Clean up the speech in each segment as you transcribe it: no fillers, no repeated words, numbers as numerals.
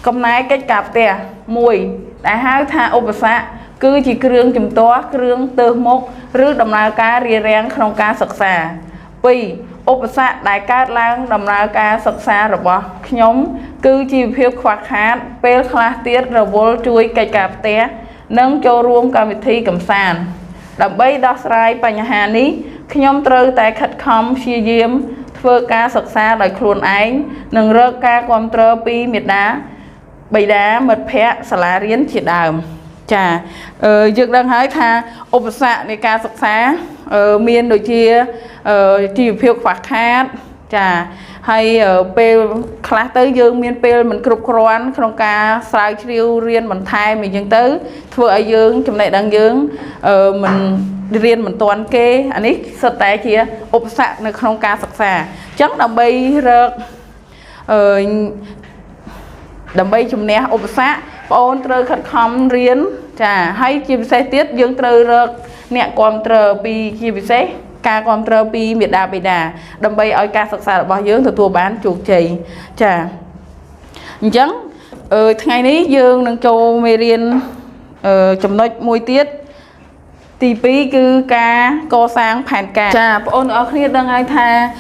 Công nái cách cạp tè mùi đã háo tha ốp xã cứ chỉ krương chùm tó krương tơ mốc rước đầm nào cá rìa rèn không cá sặc xà vì ốp xã đại cát lang đầm nào cá sặc xà rồi bỏ nhóm cứ chỉ phiêu khoác hát bê khá tiết rồi vô chui cách cạp tè nâng cho ruộng cả vị thi cầm sàn đầm bây đo sài bà nhà hà ní nhóm trừ tại khát khom xì diêm thưa cá sặc xà đại khuôn ánh nâng rớt cá quam trơ pi miệt đá bây đá mật phé xà lá riến chỉ đàm chà dựng đang hỏi tha ốp xạในการศึกษาmiền đôi chia chỉ phiêu khoác hát chà hay pel class tới dương miền pel mình cục croan không ca sai chiêu riêng mình thay mình dương tới thưa ở dương trong này đang dương mình riêng mình toàn kê anh ấy sợ té chia ốp xạในkhông caศึกษาchắc là bây rớt đầm bay chùm nè ốp xạ ôn trơ khát khom riêng chà hay chim xe tiết dương trơ rớt nè con trơ pi chim xe ca con trơ pi miệt đà bị đà đầm bay ở ca sặc sà bao dương từ tua bán chuột chì chà chấn ngày ní dương nâng châu mê riêng chùm nói môi tiết tí phí cứ cá co sáng phản cả chà ôn ở khi đang ai tha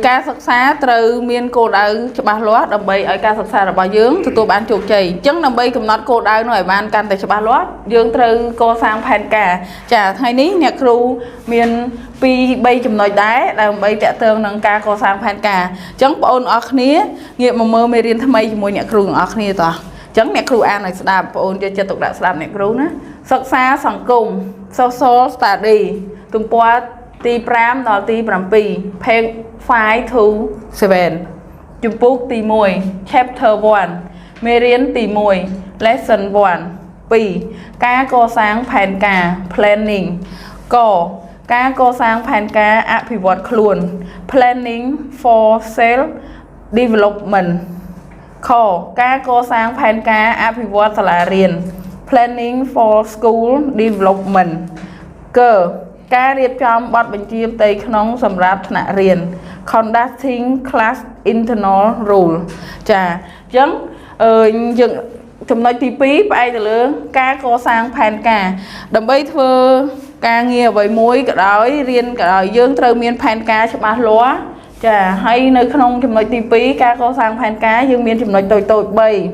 cá sặc xá từ miền cô đau cho ba lót đầm bay ở cá sặc xá là bao dương từ tôi bán chuột chì chấn đầm bay cầm nát cô đau nói bán can tại cho ba lót dương từ co sáng phản cả chà thay ní nè kêu miền pi bay chùm nói đá đầm bay trẻ tương nâng cá co sáng phản cả chấn ôn ở khi nghiệp mà mơ mê riêng tham mây mùi nè kêu ở khi tao chấn nè kêu an này đạp ôn cho tục đã đạp nè kêu nữa sặc xá sòng cùng social study tụm qua ti pram đó ti pram pi page 5 to 7 chùm bút ti mùi chapter 1 mê riêng ti mùi lesson 1 pi cá co sáng phản cả planning co cá co sáng phản cả apivot khuôn planning for self development kho cá co sáng phản cả apivot là riêng planning for school development cơ cá điệp trong bọt bệnh chiêm tây nông sầm rạp nạ riêng conducting class internal rule chà chấn dựng trong nói tí phí bay từ lứa cá có sang phàn cả đầm bây thưa ca nghe với muối cả đói riêng cả đói dương trơ miên phàn cá cho ba lúa chà hay nơi không trong nói tí phí cá có sang phàn cá dương miên trong nói tội bay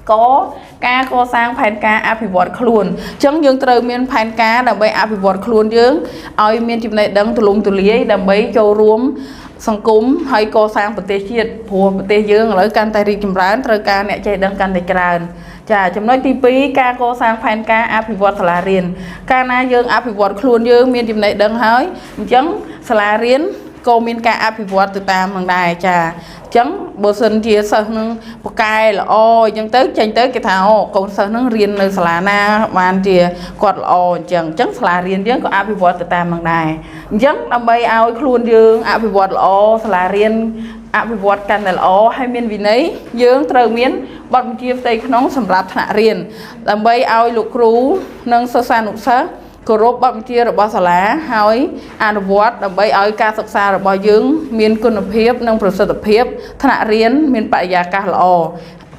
có cá co sang phản cá apivot khuôn chẳng dương từ miền phản cá đầm bay apivot khuôn dương ai miền chim này đấng từ lùng từ lý đầm bay châu ruộng song cúm hay co sang bờ tây chiết phù bờ tây dương lấy can tay chim rán từ cá nẹt chạy đấng can tay tràn chà chấm nói tí phí cá co sang phản cá apivot là riêng cá na dương apivot khuôn dương miền chim này đấng hỏi chẳng là riêng cô miền cá apivot từ tam bằng đài chà chấn bộ sinh chia sơ nâng một cái là o nhưng tới tranh tới cái thảo còn sơ nâng riêng nơi xà na man chia quạt o chẳng chấn xà riêng chứ có apivot từ tam bằng đài chấn đâm bay ao luôn dương apivot là o xà riêng apivot can là o hay miền vì nấy dương từ miền bọn chia tây nóng sầm rạp thạ riêng đâm bay ao lục rú nâng sơ san lục sơ cô rốt bắp chia rồi bao xà lá hỏi ăn vót đầm bay ở ca sặc xa rồi bao dương miền quân lập hiệp nôngប្រសិទ្ធភាពថ្នាក់រៀនមានបរិយាកាសល្អ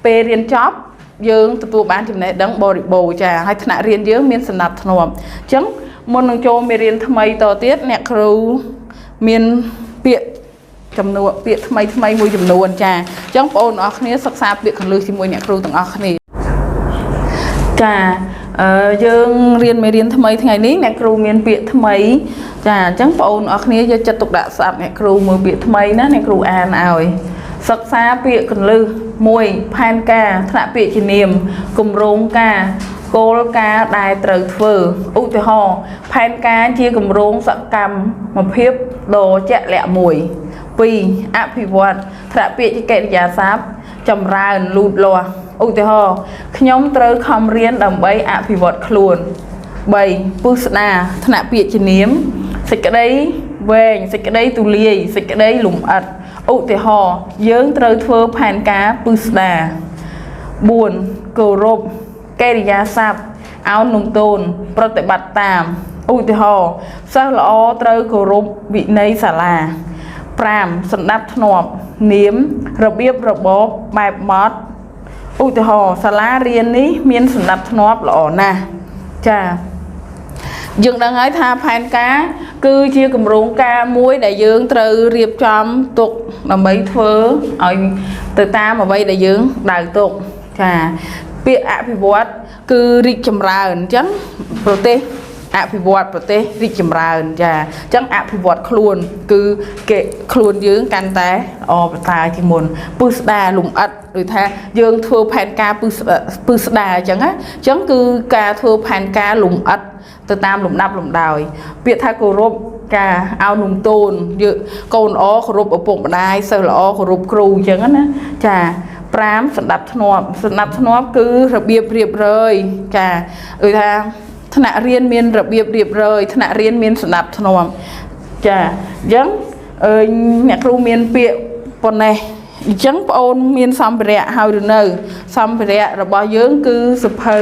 ពេលរៀនចប់យើងទទួលបានចំណេះដឹងបរិបូរណ៍ចាហើយថ្នាក់រៀនយើងមានសណ្ដាប់ធ្នាប់អញ្ចឹងមុននឹងចូលមេរៀនថ្មីតទៀតអ្នកគ្រូមានពាក្យចំនួនពាក្យថ្មីមួយចំនួនចាអញ្ចឹងបងប្អូនអរគ្នាសិក្សាពាក្យកន្លឹះជាមួយអ្នកគ្រូទាំងអស់គ្នាចាយើងរៀនមេរៀនថ្មីថ្ងៃនេះអ្នកគ្រូមានពាក្យថ្មីចាអញ្ចឹងបងប្អូនអរគ្នាយកចិត្តទុកដាក់ស្ដាប់អ្នកគ្រូមើលពាក្យថ្មីណាអ្នកគ្រូអានឲ្យសិក្សាពាក្យកន្លឹះ1ផែនការថ្នាក់ពាក្យជំនាញគម្រោងការគោលការណ៍ដែលត្រូវធ្វើឧទាហរណ៍ផែនការជាគម្រោងសកម្មភាពដ៏ជាក់លាក់មួយ2អភិវឌ្ឍថ្នាក់ពាក្យកិរិយាសព្ទចម្រើនលូតលាស់ឧទាហរណ៍ខ្ញុំត្រូវខំរៀនដើម្បីអភិវឌ្ឍខ្លួន3ពុស្ដាថ្នាក់ពាក្យជំនាញសេចក្តីវែងសេចក្តីទូលាយសេចក្តីលំអិតឧទាហរណ៍យើងត្រូវធ្វើផែនការពុស្ដា4គោរពកិរិយាសព្ទអោនលំទោនប្រតិបត្តិតាមឧទាហរណ៍សិស្សល្អត្រូវគោរពវិន័យសាលា5សណ្ដាប់ធ្នាប់នាមរបៀបរបបបែបម៉ត់ឧ ឧទាហរណ៍សាលារៀននេះមានសណ្ដាប់ធ្នាប់ល្អណាស់ចាយើងដឹងហើយថាផែនការគឺជាគម្រោងការមួយដែលយើងត្រូវរៀបចំទុកដើម្បីធ្វើឲ្យទៅតាមអ្វីដែលយើងដៅទុកចាពាក្យអភិវឌ្ឍគឺរីកចម្រើនអញ្ចឹងប្រទេសអភិវឌ្ឍប្រទេសរីកចម្រើនចាអញ្ចឹងអភិវឌ្ឍខ្លួនគឺគេខ្លួនយើងកាន់តែល្អប្រសើរជាងមុនពឹស្ដារលំអិតដូចថាយើងធ្វើផែនការពឹស្ដារអញ្ចឹងណាអញ្ចឹងគឺការធ្វើផែនការលំអិតទៅតាមលំដាប់លំដោយពាក្យថាគោរពការឲ្យនំតូនយើងកូនល្អគោរពឪពុកម្ដាយសិស្សល្អគោរពគ្រូអញ្ចឹងណាចា5សណ្ដាប់ធ្នាប់គឺរបៀបរៀបរយចាដូចថាថ្នាក់រៀនមានរបៀបរៀបរយថ្នាក់រៀនមានសណ្ដាប់ធ្នាប់ចាអញ្ចឹងអ្នកគ្រូមានពាក្យប៉ុណ្ណេះអញ្ចឹងបងអូនមានសម្ភារៈហើយឬនៅសម្ភារៈរបស់យើងគឺសភៅ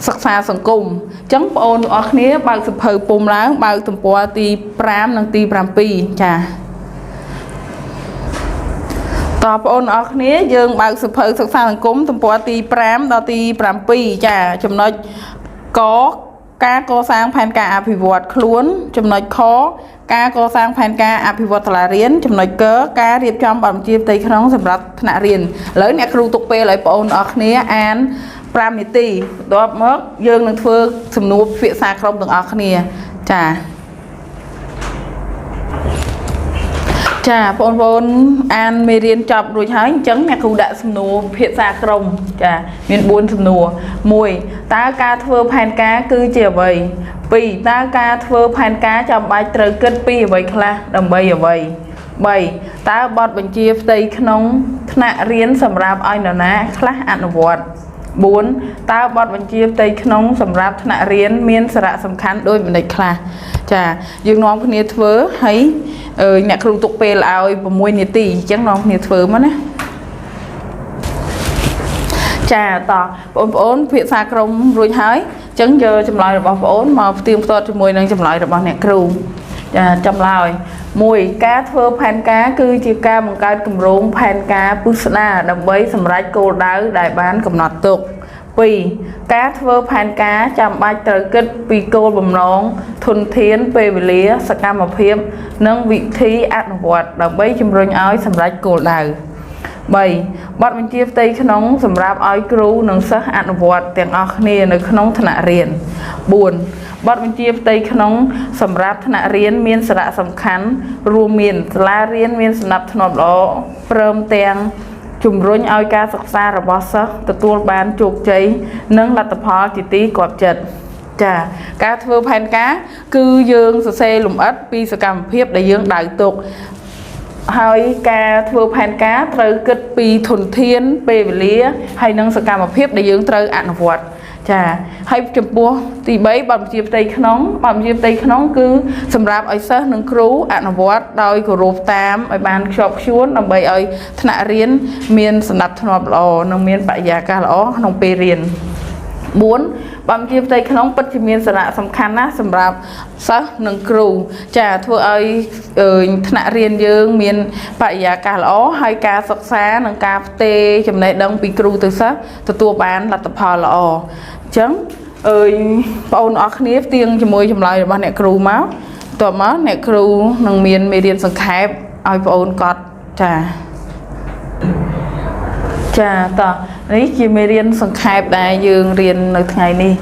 សិក្សាសង្គមអញ្ចឹងបងអូនទាំងអស់គ្នាបើកសភៅពុំឡើងបើកទំព័រទី5និងទី7ចាតើបងអូនទាំងអស់គ្នាយើងបើកសភៅសិក្សាសង្គមទំព័រទី5ដល់ទី7ចាចំណុចកការកសាងផែនការអភិវឌ្ឍខ្លួនចំណុចខការកសាងផែនការអភិវឌ្ឍសាលារៀនចំណុចកការរៀបចំបទបញ្ជាផ្ទៃក្នុងសម្រាប់ថ្នាក់រៀនឥឡូវអ្នកគ្រូទុកពេលឲ្យបងអូនទាំងអស់គ្នាអាន5នាទីបន្ទាប់មកយើងនឹងធ្វើសំណួរពិភាក្សាក្រុមទាំងអស់គ្នាចាចាបងប្អូនអានមេរៀនចប់រួចហើយអញ្ចឹងអ្នកគ្រូដាក់សំណួរភាសាក្រុមចាមាន4សំណួរ1តើការធ្វើផែនការគឺជាអ្វី2តើការធ្វើផែនការចាំបាច់ត្រូវគិតពីអ្វីខ្លះដើម្បីអ្វី3តើបទបញ្ជាផ្ទៃក្នុងថ្នាក់រៀនសម្រាប់ឲ្យនរណាខ្លះអនុវត្ត4តើបទបញ្ជាផ្ទៃក្នុងសម្រាប់ថ្នាក់រៀនមានសារៈសំខាន់ដូចម្តេចខ្លះចាយើងនាំគ្នាធ្វើហើយអ្នកគ្រូទុកពេលឲ្យ6នាទីអញ្ចឹងនាំគ្នាធ្វើមកណាចាតបងប្អូនភាសាក្រុមរួចហើយអញ្ចឹងយកចម្លើយរបស់បងប្អូនមកផ្ទៀងផ្ទាត់ជាមួយនឹងចម្លើយរបស់អ្នកគ្រូចាចម្លើយ1ការធ្វើផែនការគឺជាការបង្កើតគម្រោងផែនការពិស្ដារដើម្បីសម្រេចគោលដៅដែលបានកំណត់ទុក2ការធ្វើផែនការចាំបាច់ត្រូវគិតពីគោលបំណងធនធានពេលវេលាសកម្មភាពនិងវិធីអនុវត្តដើម្បីជំរុញឲ្យសម្រេចគោលដៅ3បទបញ្ជាផ្ទៃក្នុងសម្រាប់ឲ្យគ្រូនិងសិស្សអនុវត្តទាំងអស់គ្នានៅក្នុងថ្នាក់រៀន4បទបញ្ជាផ្ទៃក្នុងសម្រាប់ថ្នាក់រៀនមានសារៈសំខាន់រួមមានសាលារៀនមានសណ្ដាប់ធ្នាប់ល្អព្រមទាំងជំរុញឲ្យការសិក្សារបស់សិស្សទទួលបានជោគជ័យនិងលទ្ធផលជាទីគាប់ចិត្តចាការធ្វើផែនការគឺយើងសរសេរលម្អិតពីសកម្មភាពដែលយើងដៅទុកហើយការធ្វើផែនការត្រូវគិតពីធនធានពេលវេលាហើយនិងសកម្មភាពដែលយើងត្រូវអនុវត្តចាហើយចំពោះទី3បទបញ្ជាផ្ទៃក្នុងគឺសម្រាប់ឲ្យសិស្សនិងគ្រូអនុវត្តដោយគោរពតាមឲ្យបានខ្ជាប់ខ្ជួនដើម្បីឲ្យថ្នាក់រៀនមានសណ្ដាប់ធ្នាប់ល្អនិងមានបរិយាកាសល្អក្នុងពេលរៀន4បទបញ្ជាផ្ទៃក្នុងពិតជាមានសារៈសំខាន់ណាស់សម្រាប់សិស្សនិងគ្រូចាធ្វើឲ្យថ្នាក់រៀនយើងមានបរិយាកាសល្អហើយការសិក្សានិងការផ្ទេរចំណេះដឹងពីគ្រូទៅសិស្សទទួលបានលទ្ធផលល្អអញ្ចឹងបងប្អូនអរគ្នាផ្ទៀងជាមួយចម្លើយរបស់អ្នកគ្រូមកតបមកអ្នកគ្រូនឹងមានមេរៀនសង្ខេបឲ្យបងប្អូនកត់ចាតនេះជាមេរៀនសង្ខេបដែលយើងរៀននៅថ្ងៃនេះ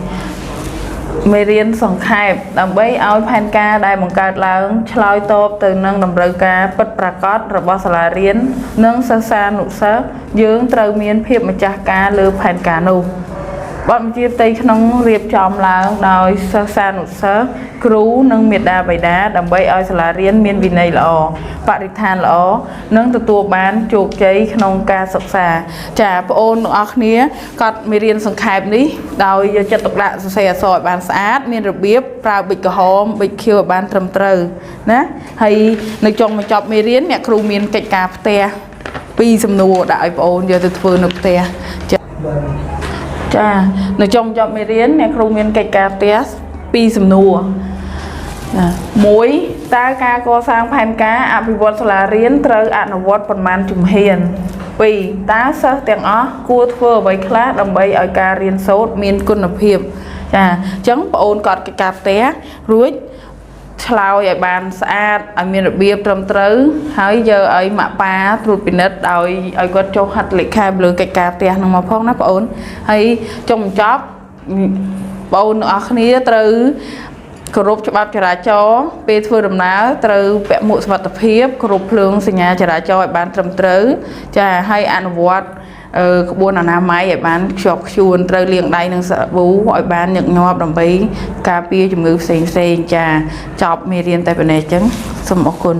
មេរៀនសង្ខេបដើម្បីឲ្យផែនការដែលបង្កើតឡើងឆ្លើយតបទៅនឹងតម្រូវការពិតប្រាកដរបស់សាលារៀននិងសិស្សានុសិស្សយើងត្រូវមានភាពម្ចាស់ការលើផែនការនោះបទបញ្ជាផ្ទៃក្នុងរៀបចំឡើងដោយសិស្សានុសិស្សគ្រូនិងមាតាបិតាដើម្បីឲ្យសាលារៀនមានវិន័យល្អបរិស្ថានល្អនិងទទួលបានជោគជ័យក្នុងការសិក្សាចាបងប្អូនទាំងអស់គ្នាកត់មេរៀនសង្ខេបនេះដោយយកចិត្តទុកដាក់សរសេរអក្សរឲ្យបានស្អាតមានរបៀបប្រើប៊ិចក្រហមប៊ិចខៀវឲ្យបានត្រឹមត្រូវណាហើយនៅចុងបញ្ចប់មេរៀនអ្នកគ្រូមានកិច្ចការផ្ទះ2សំណួរដាក់ឲ្យបងប្អូនយកទៅធ្វើនៅផ្ទះចានៅចុងបញ្ចប់មេរៀនអ្នកគ្រូមានកិច្ចការផ្ទះ2សំណួរ1តើការកសាងផែនការអភិវឌ្ឍសាលារៀនត្រូវអនុវត្តប៉ុន្មានជំហាន ពីតើសិស្សទាំងអស់គួរធ្វើអ្វីខ្លះដើម្បីឲ្យការរៀនសូត្រមានគុណភាពចាអញ្ចឹងបងអូនកត់កិច្ចការផ្ទះរួចឆ្លើយឲ្យបានស្អាតឲ្យមានរបៀបត្រឹមត្រូវហើយយកឲ្យម៉ាក់ប៉ាត្រួតពិនិត្យឲ្យគាត់ចុះហត្ថលេខាលើកិច្ចការផ្ទះហ្នឹងមកផងណាបងអូនហើយចុងបញ្ចប់បងអូនទាំងអស់គ្នាត្រូវគោរពច្បាប់ចរាចរណ៍ពេលធ្វើដំណើរត្រូវពាក់មួកសុវត្ថិភាពគោរពភ្លើងសញ្ញាចរាចរណ៍ឲ្យបានត្រឹមត្រូវចាហើយអនុវត្តក្បួនអនាម័យឲ្យបានខ្ជាប់ខ្ជួនត្រូវលាងដៃនឹងសាប៊ូឲ្យបានញឹកញាប់ដើម្បីការពារជំងឺផ្សេងៗចាចប់មេរៀនតែប៉ុណ្ណេះអញ្ចឹងសូមអរគុណ